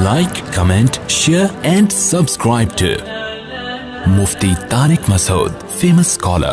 Like, comment, share and subscribe to Mufti Tariq Masood, famous scholar.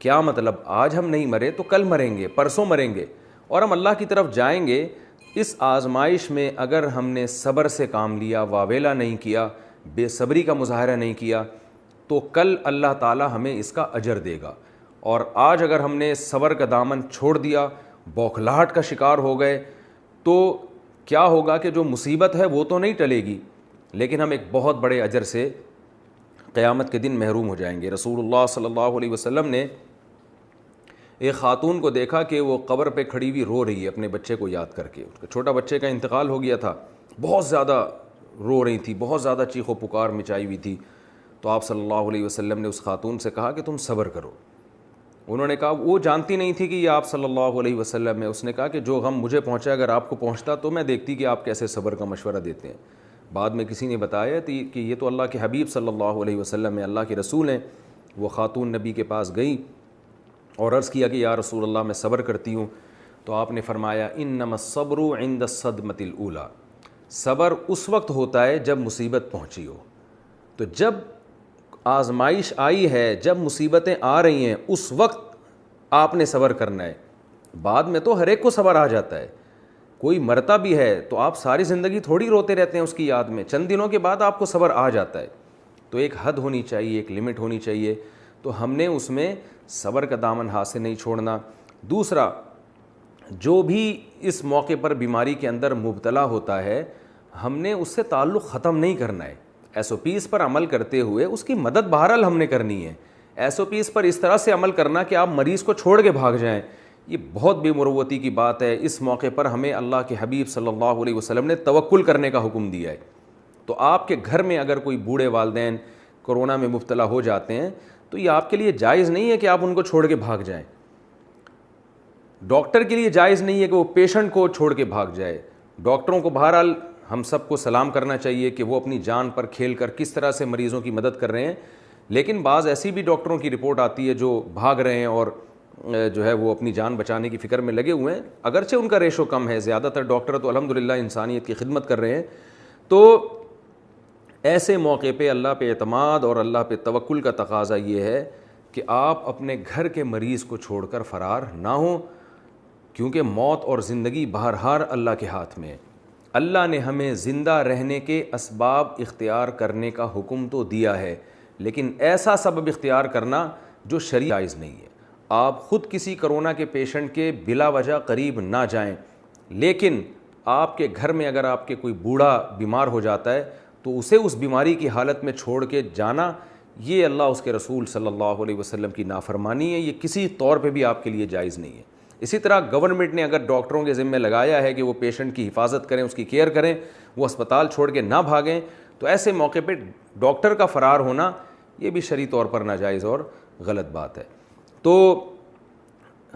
کیا مطلب؟ آج ہم نہیں مرے تو کل مریں گے، پرسوں مریں گے، اور ہم اللہ کی طرف جائیں گے۔ اس آزمائش میں اگر ہم نے صبر سے کام لیا، واویلا نہیں کیا، بے صبری کا مظاہرہ نہیں کیا، تو کل اللہ تعالی ہمیں اس کا اجر دے گا۔ اور آج اگر ہم نے صبر کا دامن چھوڑ دیا، بوکھلاہٹ کا شکار ہو گئے، تو کیا ہوگا کہ جو مصیبت ہے وہ تو نہیں ٹلے گی، لیکن ہم ایک بہت بڑے اجر سے قیامت کے دن محروم ہو جائیں گے۔ رسول اللہ صلی اللہ علیہ وسلم نے ایک خاتون کو دیکھا کہ وہ قبر پہ کھڑی ہوئی رو رہی ہے اپنے بچے کو یاد کر کے۔ اس کے چھوٹا بچے کا انتقال ہو گیا تھا، بہت زیادہ رو رہی تھی، بہت زیادہ چیخ و پکار مچائی ہوئی تھی۔ تو آپ صلی اللہ علیہ وسلم نے اس خاتون سے کہا کہ تم صبر کرو۔ انہوں نے کہا، وہ جانتی نہیں تھی کہ یہ آپ صلی اللہ علیہ وسلم ہے، اس نے کہا کہ جو غم مجھے پہنچا اگر آپ کو پہنچتا تو میں دیکھتی کہ آپ کیسے صبر کا مشورہ دیتے ہیں۔ بعد میں کسی نے بتایا کہ یہ تو اللہ کے حبیب صلی اللہ علیہ وسلم ہے، اللہ کے رسول ہیں۔ وہ خاتون نبی کے پاس گئی اور عرض کیا کہ یا رسول اللہ میں صبر کرتی ہوں۔ تو آپ نے فرمایا انما الصبر عند الصدمۃ الاولی، صبر اس وقت ہوتا ہے جب مصیبت پہنچی ہو۔ تو جب آزمائش آئی ہے، جب مصیبتیں آ رہی ہیں، اس وقت آپ نے صبر کرنا ہے۔ بعد میں تو ہر ایک کو صبر آ جاتا ہے، کوئی مرتا بھی ہے تو آپ ساری زندگی تھوڑی روتے رہتے ہیں اس کی یاد میں، چند دنوں کے بعد آپ کو صبر آ جاتا ہے۔ تو ایک حد ہونی چاہیے، ایک لمٹ ہونی چاہیے، تو ہم نے اس میں صبر کا دامن ہاتھ سے نہیں چھوڑنا۔ دوسرا، جو بھی اس موقع پر بیماری کے اندر مبتلا ہوتا ہے، ہم نے اس سے تعلق ختم نہیں کرنا ہے۔ ایس او پیز پر عمل کرتے ہوئے اس کی مدد بہرحال ہم نے کرنی ہے۔ ایس او پیز پر اس طرح سے عمل کرنا کہ آپ مریض کو چھوڑ کے بھاگ جائیں، یہ بہت بے مروتی کی بات ہے۔ اس موقع پر ہمیں اللہ کے حبیب صلی اللہ علیہ وسلم نے توکل کرنے کا حکم دیا ہے۔ تو آپ کے گھر میں اگر کوئی بوڑھے والدین کورونا میں مبتلا ہو جاتے ہیں تو یہ آپ کے لیے جائز نہیں ہے کہ آپ ان کو چھوڑ کے بھاگ جائیں۔ ڈاکٹر کے لیے جائز نہیں ہے کہ وہ پیشنٹ کو چھوڑ کے بھاگ جائے۔ ڈاکٹروں کو بہرحال ہم سب کو سلام کرنا چاہیے کہ وہ اپنی جان پر کھیل کر کس طرح سے مریضوں کی مدد کر رہے ہیں، لیکن بعض ایسی بھی ڈاکٹروں کی رپورٹ آتی ہے جو بھاگ رہے ہیں اور جو ہے وہ اپنی جان بچانے کی فکر میں لگے ہوئے ہیں، اگرچہ ان کا ریشو کم ہے، زیادہ تر ڈاکٹر تو الحمدللہ انسانیت کی خدمت کر رہے ہیں۔ تو ایسے موقع پہ اللہ پہ اعتماد اور اللہ پہ توکل کا تقاضا یہ ہے کہ آپ اپنے گھر کے مریض کو چھوڑ کر فرار نہ ہوں، کیونکہ موت اور زندگی بہرحال اللہ کے ہاتھ میں ہے۔ اللہ نے ہمیں زندہ رہنے کے اسباب اختیار کرنے کا حکم تو دیا ہے، لیکن ایسا سبب اختیار کرنا جو شرعی جائز نہیں ہے۔ آپ خود کسی کرونا کے پیشنٹ کے بلا وجہ قریب نہ جائیں، لیکن آپ کے گھر میں اگر آپ کے کوئی بوڑھا بیمار ہو جاتا ہے تو اسے اس بیماری کی حالت میں چھوڑ کے جانا، یہ اللہ اس کے رسول صلی اللہ علیہ وسلم کی نافرمانی ہے، یہ کسی طور پہ بھی آپ کے لیے جائز نہیں ہے۔ اسی طرح گورنمنٹ نے اگر ڈاکٹروں کے ذمہ لگایا ہے کہ وہ پیشنٹ کی حفاظت کریں، اس کی کیئر کریں، وہ اسپتال چھوڑ کے نہ بھاگیں، تو ایسے موقع پہ ڈاکٹر کا فرار ہونا یہ بھی شرعی طور پر ناجائز اور غلط بات ہے۔ تو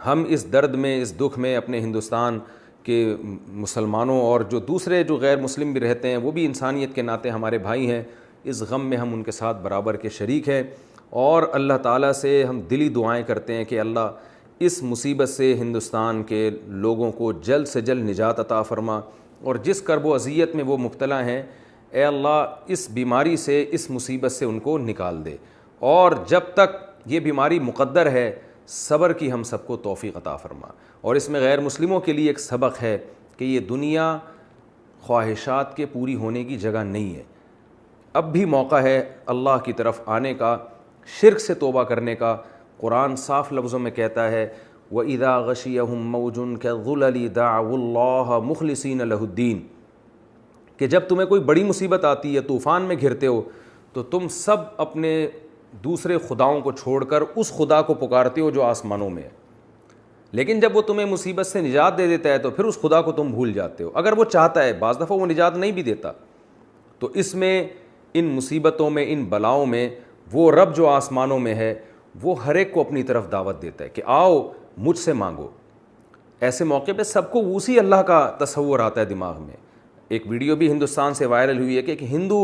ہم اس درد میں، اس دکھ میں اپنے ہندوستان کہ مسلمانوں اور جو دوسرے جو غیر مسلم بھی رہتے ہیں وہ بھی انسانیت کے ناطے ہمارے بھائی ہیں، اس غم میں ہم ان کے ساتھ برابر کے شریک ہیں، اور اللہ تعالیٰ سے ہم دلی دعائیں کرتے ہیں کہ اللہ اس مصیبت سے ہندوستان کے لوگوں کو جلد سے جلد نجات عطا فرما، اور جس کرب و اذیت میں وہ مبتلا ہیں اے اللہ اس بیماری سے، اس مصیبت سے ان کو نکال دے، اور جب تک یہ بیماری مقدر ہے صبر کی ہم سب کو توفیق عطا فرما۔ اور اس میں غیر مسلموں کے لیے ایک سبق ہے کہ یہ دنیا خواہشات کے پوری ہونے کی جگہ نہیں ہے، اب بھی موقع ہے اللہ کی طرف آنے کا، شرک سے توبہ کرنے کا۔ قرآن صاف لفظوں میں کہتا ہے وَإِذَا غَشِيَهُم مَّوْجٌ كَالظُّلَلِ دَعَوُا اللَّهَ مُخْلِصِينَ لَهُ الدِّينَ، کہ جب تمہیں کوئی بڑی مصیبت آتی ہے، طوفان میں گھرتے ہو، تو تم سب اپنے دوسرے خداؤں کو چھوڑ کر اس خدا کو پکارتے ہو جو آسمانوں میں ہے، لیکن جب وہ تمہیں مصیبت سے نجات دے دیتا ہے تو پھر اس خدا کو تم بھول جاتے ہو، اگر وہ چاہتا ہے، بعض دفعہ وہ نجات نہیں بھی دیتا۔ تو اس میں، ان مصیبتوں میں، ان بلاؤں میں، وہ رب جو آسمانوں میں ہے وہ ہر ایک کو اپنی طرف دعوت دیتا ہے کہ آؤ مجھ سے مانگو۔ ایسے موقع پہ سب کو اسی اللہ کا تصور آتا ہے دماغ میں۔ ایک ویڈیو بھی ہندوستان سے وائرل ہوئی ہے کہ ایک ہندو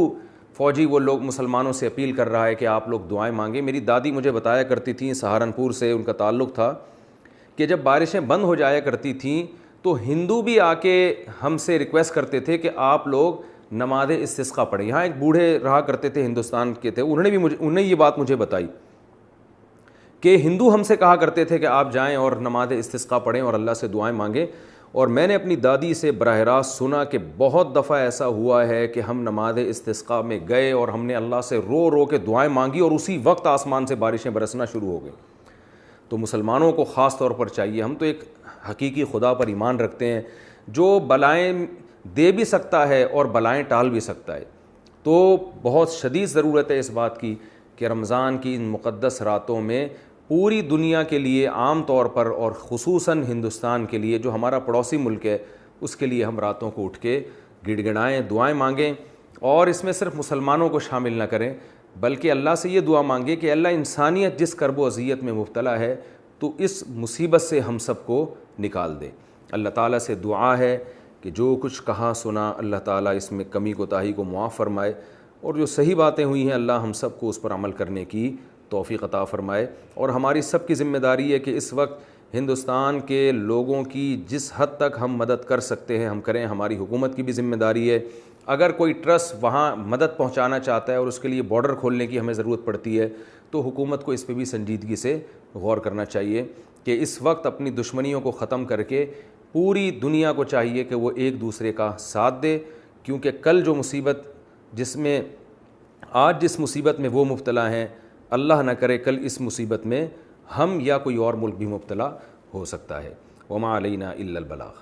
فوجی وہ لوگ مسلمانوں سے اپیل کر رہا ہے کہ آپ لوگ دعائیں مانگیں۔ میری دادی مجھے بتایا کرتی تھیں، سہارنپور سے ان کا تعلق تھا، کہ جب بارشیں بند ہو جایا کرتی تھیں تو ہندو بھی آ کے ہم سے ریکویسٹ کرتے تھے کہ آپ لوگ نماز استسقاء پڑھیں۔ یہاں ایک بوڑھے رہا کرتے تھے ہندوستان کے تھے، انہوں نے یہ بات مجھے بتائی کہ ہندو ہم سے کہا کرتے تھے کہ آپ جائیں اور نماز استسقاء پڑھیں اور اللہ سے دعائیں مانگیں، اور میں نے اپنی دادی سے براہ راست سنا کہ بہت دفعہ ایسا ہوا ہے کہ ہم نماز استسقاء میں گئے اور ہم نے اللہ سے رو رو کے دعائیں مانگی اور اسی وقت آسمان سے بارشیں برسنا شروع ہو گئی۔ تو مسلمانوں کو خاص طور پر چاہیے، ہم تو ایک حقیقی خدا پر ایمان رکھتے ہیں جو بلائیں دے بھی سکتا ہے اور بلائیں ٹال بھی سکتا ہے، تو بہت شدید ضرورت ہے اس بات کی کہ رمضان کی ان مقدس راتوں میں پوری دنیا کے لیے عام طور پر اور خصوصاً ہندوستان کے لیے جو ہمارا پڑوسی ملک ہے اس کے لیے ہم راتوں کو اٹھ کے گڑ گڑائیں، دعائیں مانگیں، اور اس میں صرف مسلمانوں کو شامل نہ کریں بلکہ اللہ سے یہ دعا مانگیں کہ اللہ انسانیت جس کرب و اذیت میں مبتلا ہے تو اس مصیبت سے ہم سب کو نکال دے۔ اللہ تعالیٰ سے دعا ہے کہ جو کچھ کہا سنا اللہ تعالیٰ اس میں کمی کوتاہی کو معاف فرمائے، اور جو صحیح باتیں ہوئی ہیں اللہ ہم سب کو اس پر عمل کرنے کی توفیق عطا فرمائے۔ اور ہماری سب کی ذمہ داری ہے کہ اس وقت ہندوستان کے لوگوں کی جس حد تک ہم مدد کر سکتے ہیں ہم کریں۔ ہماری حکومت کی بھی ذمہ داری ہے، اگر کوئی ٹرسٹ وہاں مدد پہنچانا چاہتا ہے اور اس کے لیے بارڈر کھولنے کی ہمیں ضرورت پڑتی ہے تو حکومت کو اس پہ بھی سنجیدگی سے غور کرنا چاہیے کہ اس وقت اپنی دشمنیوں کو ختم کر کے پوری دنیا کو چاہیے کہ وہ ایک دوسرے کا ساتھ دے، کیونکہ کل جو مصیبت آج جس مصیبت میں وہ مبتلا ہیں، اللہ نہ کرے کل اس مصیبت میں ہم یا کوئی اور ملک بھی مبتلا ہو سکتا ہے۔ وما علینا الا البلاغ۔